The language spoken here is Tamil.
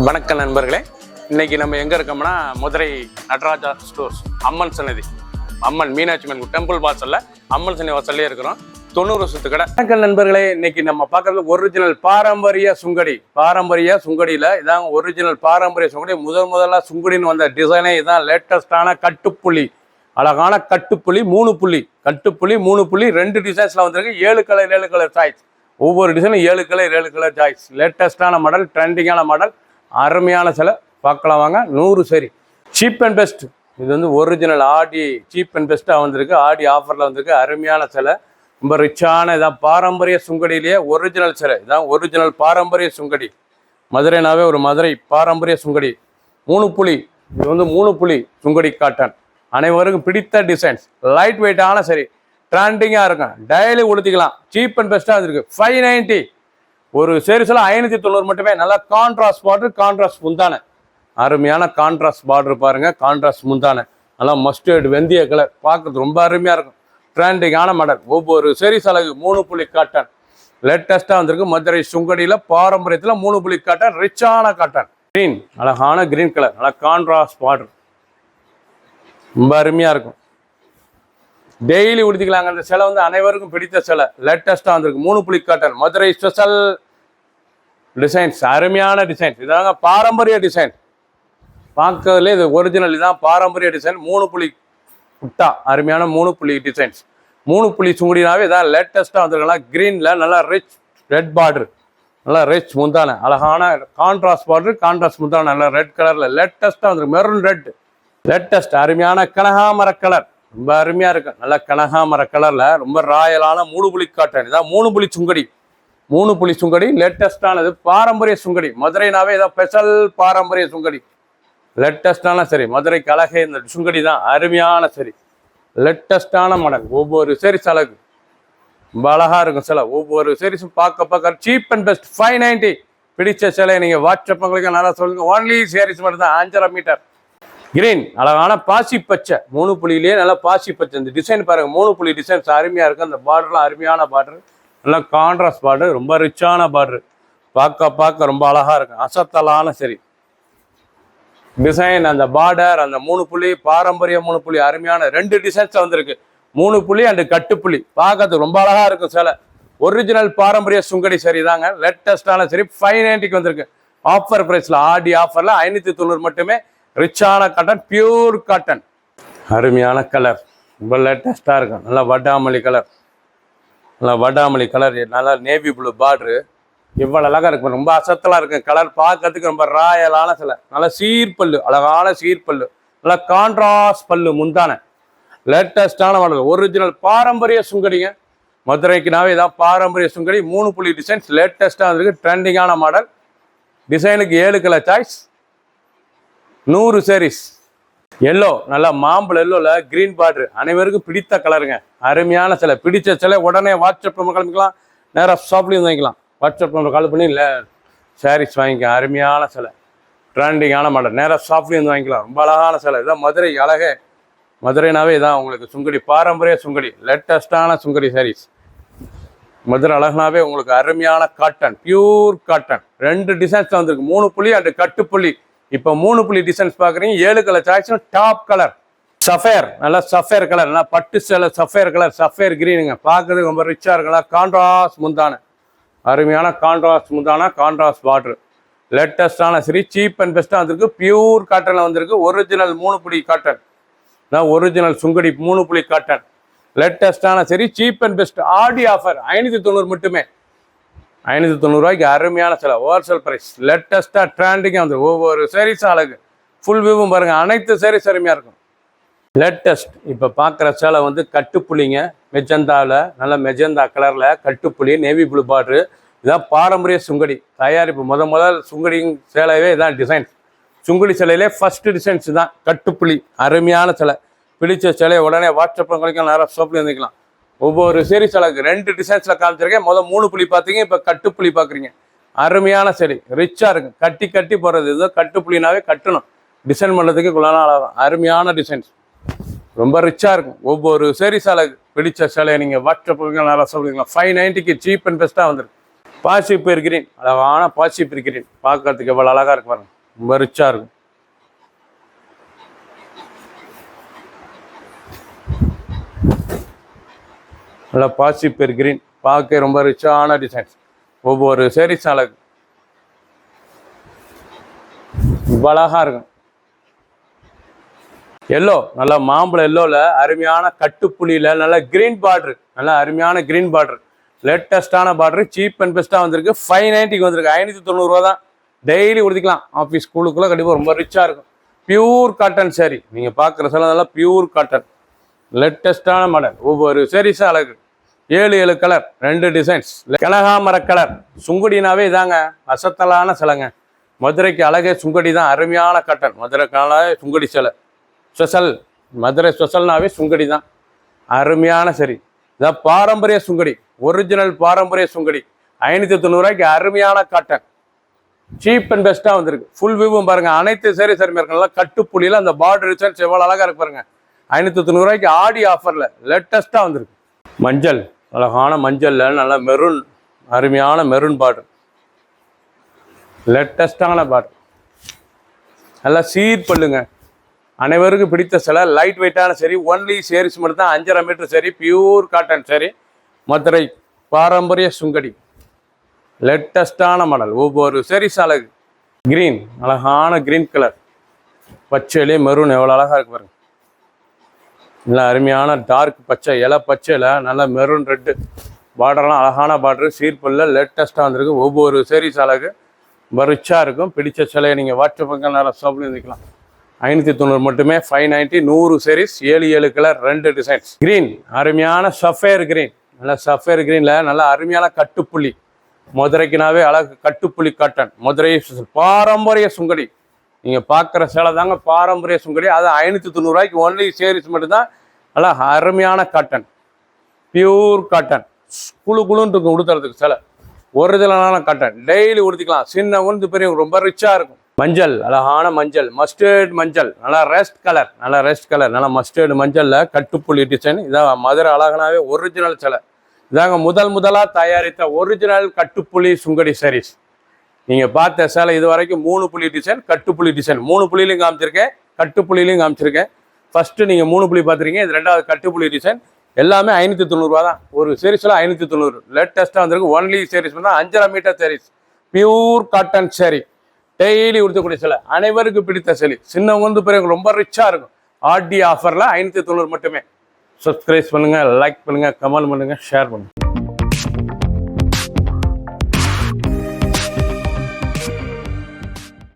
வணக்கம் நண்பர்களே, இன்னைக்கு நம்ம எங்க இருக்கோம்னா மதுரை நடராஜா ஸ்டோர்ஸ் அம்மன் சன்னதி, அம்மன் மீனாட்சி அம்மன் டெம்பிள் வாசல்ல அம்மன் சன்னதி வாசல்லே இருக்கிறோம். 90 வருஷத்து கடை. வணக்கம் நண்பர்களே, இன்னைக்கு நம்ம பார்க்கறது ஒரிஜினல் பாரம்பரிய சுங்கடி. பாரம்பரிய சுங்கடியில இதான் ஒரிஜினல் பாரம்பரிய சுங்கடி. முதல்ல சுங்கடின்னு வந்த டிசைனே இதான். லேட்டஸ்டான கட்டுப்புள்ளி, அழகான கட்டுப்புள்ளி 3 புள்ளி, கட்டுப்புள்ளி 3 புள்ளி 2 டிசைன்ஸ்ல வந்திருக்கு. 7 கலர் சாய்ஸ். ஒவ்வொரு டிசைனும் 7 கலர் சாய்ஸ். லேட்டஸ்டான மாடல், ட்ரெண்டிங்கான மாடல், அருமையான சிலை. பார்க்கலாம் வாங்க. 100 சரி. Cheap and best. இது வந்து ஒரிஜினல் ஆடி சீப் அண்ட் பெஸ்ட்டாக வந்திருக்கு. ஆடி ஆஃபரில் வந்திருக்கு. அருமையான சிலை, ரொம்ப ரிச்சான இதான். பாரம்பரிய சுங்கடியிலேயே ஒரிஜினல் சிலை இதான். ஒரிஜினல் பாரம்பரிய சுங்கடி. மதுரைனாவே ஒரு மதுரை பாரம்பரிய சுங்கடி. 3 புள்ளி. இது வந்து 3 புள்ளி சுங்கடி காட்டன். அனைவருக்கும் பிடித்த டிசைன்ஸ். லைட் வெயிட்டான சரி, ட்ரெண்டிங்காக இருக்கும். டெய்லி உடுத்திக்கலாம். சீப் அண்ட் பெஸ்ட்டாக வந்திருக்கு. 590. ஒரு சேரிஸில் 590 மட்டுமே. நல்லா கான்ட்ராஸ்ட் பார்டர், கான்ட்ராஸ்ட் முந்தான. அருமையான கான்ட்ராஸ்ட் பார்டர் பாருங்க. கான்ட்ராஸ்ட் முந்தான நல்லா மஸ்டர்டு வெந்தய கலர். பார்க்கறது ரொம்ப அருமையாக இருக்கும். ட்ரெண்டிங்கான மாடல். ஒவ்வொரு சேரிஸ் அழகு. 3 புள்ளி காட்டன் லேட்டஸ்ட்டாக வந்திருக்கு. மதுரை சுங்கடியில் பாரம்பரியத்தில் 3 புள்ளி காட்டன், ரிச்சான காட்டன். கிரீன், அழகான கிரீன் கலர், நல்லா கான்ட்ராஸ்ட் பார்டர், ரொம்ப அருமையாக இருக்கும். டெய்லி உடுத்திக்கலாங்க. அந்த சிலை வந்து அனைவருக்கும் பிடித்த சிலை. லேட்டஸ்ட்டாக வந்திருக்கு. 3 புள்ளி காட்டன், மதுரை ஸ்பெஷல் டிசைன்ஸ். அருமையான டிசைன்ஸ். இதாங்க பாரம்பரிய டிசைன். பார்க்கறதுலே இது ஒரிஜினல். இதுதான் பாரம்பரிய டிசைன். 3 புள்ளி குட்டா, அருமையான 3 புள்ளி டிசைன்ஸ். 3 புள்ளி சுங்குடினாவே இதான் லேட்டஸ்ட்டாக வந்திருக்கலாம். க்ரீனில் நல்லா ரிச் ரெட் பார்டர், நல்லா ரிச் முந்தான, அழகான கான்ட்ராஸ்ட் பார்டர், கான்ட்ராஸ்ட் முந்தான, நல்லா ரெட் கலரில் லேட்டஸ்ட்டாக வந்திருக்கு. Maroon red latest. அருமையான கனகாமர கலர், ரொம்ப அருமையாக இருக்கும். நல்லா கனகாமர கலரில் ரொம்ப ராயலான 3 புள்ளி காட்டன். இதான் 3 புள்ளி சுங்கடி. 3 புள்ளி சுங்கடி லேட்டஸ்டானது. பாரம்பரிய சுங்கடி. மதுரைனாவே இதான் ஸ்பெஷல் பாரம்பரிய சுங்கடி. லேட்டஸ்டான சரி. மதுரைக்கு அழகே இந்த சுங்கடி தான். அருமையான சரி, லேட்டஸ்டான மாடல். ஒவ்வொரு சேரிஸ் அழகு, ரொம்ப அழகாக இருக்கும் சிலை. ஒவ்வொரு சேரிஸும் பார்க்க சீப் அண்ட் பெஸ்ட். 590. பிடிச்ச சிலையை நீங்கள் வாட்ஸ்அப் உங்களுக்கு நல்லா சொல்லுங்கள். ஒன்லி சேரிஸ் மட்டும் தான். 5.5 மீட்டர். கிரீன், அழகான பாசி பச்சை. 3 புள்ளியிலேயே நல்லா பாசி பச்சை. இந்த டிசைன் பாருங்கள். 3 புள்ளி டிசைன்ஸ் அருமையாக இருக்கும். அந்த பார்டர்லாம் அருமையான பார்டர், நல்லா கான்ட்ராஸ்ட் பார்டர், ரொம்ப ரிச்சான பார்டர். பார்க்க ரொம்ப அழகாக இருக்கும். அசத்தலான சரி டிசைன். அந்த பார்டர், அந்த 3 புள்ளி பாரம்பரிய 3 புள்ளி அருமையான 2 டிசைன்ஸ் வந்திருக்கு. 3 புள்ளி அண்டு கட்டுப்புள்ளி. பார்க்கறதுக்கு ரொம்ப அழகாக இருக்கும் சிலை. ஒரிஜினல் பாரம்பரிய சுங்கடி சரி தாங்க. லேட்டஸ்டான சரி. 590க்கு வந்திருக்கு. ஆஃபர் ப்ரைஸில், ஆடி ஆஃபரில் 590 மட்டுமே. ரிச்சான காட்டன், பியூர் காட்டன். அருமையான கலர், ரொம்ப லேட்டஸ்டாக இருக்கும். நல்லா வடாமல்லி கலர், நல்லா வடாமல்லி கலர், நல்லா நேவி ப்ளூ பார்டரு. இவ்வளோ அழகாக இருக்கும். ரொம்ப அசத்தலாக இருக்கும் கலர். பார்க்கறதுக்கு ரொம்ப ராயலான சிலை. நல்லா சீர்பல்லு, அழகான சீர்பல்லு, நல்லா கான்ட்ராஸ்ட் பல்லு முந்தான. லேட்டஸ்டான மாடல். ஒரிஜினல் பாரம்பரிய சுங்கடிங்க. மதுரைக்குனாவே இதான் பாரம்பரிய சுங்கடி. 3 புள்ளி டிசைன்ஸ் லேட்டஸ்ட்டாக வந்துருக்கு. ட்ரெண்டிங்கான மாடல். டிசைனுக்கு 7 கலர் சாய்ஸ். 100 சேரீஸ். எல்லோ, நல்லா மாம்பழ எல்லோவில் கிரீன் பார்டர். அனைவருக்கும் பிடித்த கலருங்க. அருமையான சிலை. பிடிச்ச சிலை உடனே வாட்ஸ்அப் நம்பர் கிளம்பிக்கலாம். நேராக ஷாப்லேயும் வாங்கிக்கலாம். வாட்ஸ்அப் நம்பர் கால் பண்ணி சாரீஸ் வாங்கிக்க. அருமையான சிலை, ட்ரெண்டிங்கான மாடல். நேராக ஷாப்லேயும் வாங்கிக்கலாம். ரொம்ப அழகான சிலை. இதான் மதுரை அழகே. மதுரைனாவே இதான் உங்களுக்கு சுங்கடி, பாரம்பரிய சுங்கடி, லேட்டஸ்டான சுங்கடி சாரீஸ். மதுரை அழகுனாவே உங்களுக்கு அருமையான காட்டன், பியூர் காட்டன். 2 டிசைன்ஸ் வந்திருக்கு. 3 புள்ளி அண்டு கட்டுப்புள்ளி. இப்போ 3 புள்ளி டிசைன்ஸ் பார்க்குறீங்க. 7 colour choice. Top colour sapphire, நல்லா சஃபேர் கலர், நல்லா பட்டு சேலை சஃபேர் கலர், சஃபேர் கிரீனுங்க. பார்க்கறதுக்கு ரொம்ப ரிச்சாக இருக்கலாம். கான்ட்ராஸ்ட் முந்தான, அருமையான கான்ட்ராஸ்ட் முந்தான, கான்ட்ராஸ்ட் பார்டர். லேட்டஸ்டான சரி. சீப் அண்ட் பெஸ்ட்டாக வந்திருக்கு. பியூர் காட்டனில் வந்திருக்கு. ஒரிஜினல் 3 புள்ளி காட்டன் தான். ஒரிஜினல் சுங்கடி 3 புள்ளி காட்டன். லேட்டஸ்டான சரி. Cheap and best. Aadi offer 590 மட்டுமே. 590 ரூபாய்க்கு அருமையான சிலை. Wholesale price. லேட்டஸ்ட்டாக ட்ரெண்டிங்காக வந்து ஒவ்வொரு சேரீஸும் அழகு. ஃபுல் வியூவும் பாருங்கள். அனைத்து சேரீஸ் அருமையாக இருக்கும். லேட்டஸ்ட் இப்போ பார்க்குற சேலை வந்து கட்டுப்புள்ளிங்க. மெஜந்தாவில், நல்ல மெஜந்தா கலரில் கட்டுப்புள்ளி, நேவி ப்ளூ பார்டரு. இதான் பாரம்பரிய சுங்கடி தயாரிப்பு. முதல் சுங்கடி சேலையே இதான் டிசைன்ஸ். சுங்கடி சிலையிலே ஃபஸ்ட்டு டிசைன்ஸ் தான் கட்டுப்புள்ளி. அருமையான சிலை. பிடிச்ச சிலையை உடனே வாட்ஸ்அப்பில் கிடைக்கும். நேராக ஷாப்பில் இருந்துக்கலாம். ஒவ்வொரு சேரீஸ் அழகு. 2 டிசைன்ஸில் காமிச்சிருக்கேன். 3 புள்ளி பார்த்தீங்க, இப்போ கட்டுப்புள்ளி பார்க்குறீங்க. அருமையான சரி, ரிச்சாக இருக்கும். கட்டி போடுறது. இதுதான் கட்டுப்புள்ளினாவே கட்டணும். டிசைன் பண்ணுறதுக்கு குள்ளனா அழகாக அருமையான டிசைன்ஸ். ரொம்ப ரிச்சாக இருக்கும். ஒவ்வொரு சேரீஸ் அழகு. பிடிச்ச சிலையை நீங்கள் வாட்ஸ்அப்பில் நேராக சொல்லிக்கலாம். 590க்கு சீப் அண்ட் பெஸ்ட்டாக வந்துருக்கு. பாசிப்பயிர் கிரீன், அழகான பாசிப்பயிர் கிரீன். பார்க்கறதுக்கு எவ்வளோ அழகா இருக்கு பாருங்க, ரொம்ப ரிச்சா இருக்கும். நல்லா பாசிப்பயிர் கிரீன், பார்க்க ரொம்ப ரிச்சான டிசைன்ஸ். ஒவ்வொரு சேரீஸ் அழகு இவ்வளோ அழகா இருக்கும். எல்லோ, நல்லா மாம்பழம் எல்லோவில் அருமையான கட்டுப்புள்ளியில் நல்ல கிரீன் பார்டரு, நல்லா அருமையான கிரீன் பார்டர், லேட்டஸ்டான பார்டரு, சீப் அண்ட் பெஸ்ட்டாக வந்திருக்கு. 590 வந்திருக்கு. 590 தான். டெய்லி உடுத்திக்கலாம். ஆஃபீஸ் ஸ்கூலுக்குள்ளே கண்டிப்பாக ரொம்ப ரிச்சாக இருக்கும். பியூர் காட்டன் சேரீ, நீங்கள் பார்க்குற சில நல்லா பியூர் காட்டன், லேட்டஸ்டான மாடல். ஒவ்வொரு சேரீஸும் அழகு. 7 கலர், 2 டிசைன்ஸ். கனகாமர கலர், சுங்குடினாவே இதாங்க அசத்தலான சிலைங்க. மதுரைக்கு அழகே சுங்குடி தான். அருமையான காட்டன், மதுரைக்கான சுங்குடி சிலை ஸ்பெஷல். மதுரை ஸ்பெஷல்னாவே சுங்குடி தான். அருமையான சரி, இதான் பாரம்பரிய சுங்குடி, ஒரிஜினல் பாரம்பரிய சுங்குடி. 590 அருமையான காட்டன், சீப் அண்ட் பெஸ்ட்டாக வந்திருக்கு. ஃபுல் வியூவும் பாருங்க. அனைத்து சேரீ சரிமையாக கட்டுப்புள்ளியில் அந்த பார்டர் டிசைன்ஸ் எவ்வளோ அழகாக இருக்கு பாருங்க. 590 ஆடி ஆஃபரில் லேட்டஸ்ட்டாக வந்திருக்கு. மஞ்சள், அழகான மஞ்சளில் நல்லா மெரூன், அருமையான மெரூன் பார்டர், லேட்டஸ்டான பார்டர், நல்லா சீர் பண்ணுங்க. அனைவருக்கும் பிடித்த சில லைட் வெயிட்டான சரி. ஒன்லி சேரீஸ் மட்டும் தான் 5.5 மீட்டர் சரி, பியூர் காட்டன் சரி, மதுரை பாரம்பரிய சுங்கடி, லேட்டஸ்டான மாடல். ஒவ்வொரு சேரீஸ் அழகு. கிரீன், அழகான கிரீன் கலர், பச்சையிலே மெரூன் எவ்வளோ அழகாக இருக்கு பாருங்க. நல்லா அருமையான டார்க் பச்சை, இலை பச்சையில் நல்லா மெரூன் ரெட்டு பார்டர்லாம் அழகான பார்டரு, சீர்பல்ல லேட்டஸ்ட்டாக வந்திருக்கு. ஒவ்வொரு சேரீஸ் அழகு ரிச்சாக இருக்கும். பிடிச்ச சிலையை நீங்கள் வாட்ஸ்அப்புக்கு நேரம் ஷாப்லேயும் இருந்துக்கலாம். 590 மட்டுமே. 590, 100 சேரீஸ், 7 கலர், 2 டிசைன்ஸ். கிரீன், அருமையான சஃபேர் கிரீன், நல்லா சஃபேர் கிரீனில் நல்லா அருமையான கட்டுப்புள்ளி. மதுரைக்குனாவே அழகு கட்டுப்புள்ளி காட்டன், மதுரை பாரம்பரிய சுங்கடி. நீங்கள் பார்க்குற சேலை தாங்க பாரம்பரிய சுங்கடி. அது 590 ஒன்லி சேரீஸ் மட்டும்தான். நல்லா அருமையான காட்டன், பியூர் காட்டன், குழுன்னு இருக்கும் உடுத்துறதுக்கு சேலை. ஒரிஜினலான காட்டன், டெய்லி உடுத்திக்கலாம். சின்ன உளுந்து பெரியவங்க ரொம்ப ரிச்சாக இருக்கும். மஞ்சள், அழகான மஞ்சள், மஸ்டர்ட் மஞ்சள், நல்லா ரெஸ்ட் கலர், நல்லா ரெஸ்ட் கலர், நல்லா மஸ்டர்டு மஞ்சளில் கட்டுப்புள்ளி டிசைன். இதான் மதுரை அழகனாவே ஒரிஜினல் சேலை. இதாங்க முதலாக தயாரித்த ஒரிஜினல் கட்டுப்புள்ளி சுங்கடி சாரீஸ். நீங்கள் பார்த்த சேலை இது வரைக்கும் 3 புள்ளி டிசைன், கட்டுப்புள்ளி டிசைன். 3 புள்ளிலையும் காமிச்சிருக்கேன், கட்டுப்புள்ளிலையும் காமிச்சிருக்கேன். ஃபஸ்ட்டு நீங்கள் 3 புள்ளி பார்த்துருக்கீங்க, இது 2வது கட்டுப்புள்ளி டிசைன். எல்லாமே 590 தான். ஒரு சீரீஸில் 590. லேட்டஸ்ட்டாக வந்திருக்கு. ஒன்லி சேரீஸ் தான். 5.5 metre sarees, pure cotton saree, daily உடுத்தக்கூடிய சிலை. அனைவருக்கும் பிடித்த சேலை. சின்னவங்க பெரியவங்க ரொம்ப ரிச்சாக இருக்கும். ஆடி ஆஃபரில் 590 மட்டுமே. சப்ஸ்கிரைப் பண்ணுங்கள், லைக் பண்ணுங்கள், கமெண்ட் பண்ணுங்கள், ஷேர் பண்ணுங்கள்.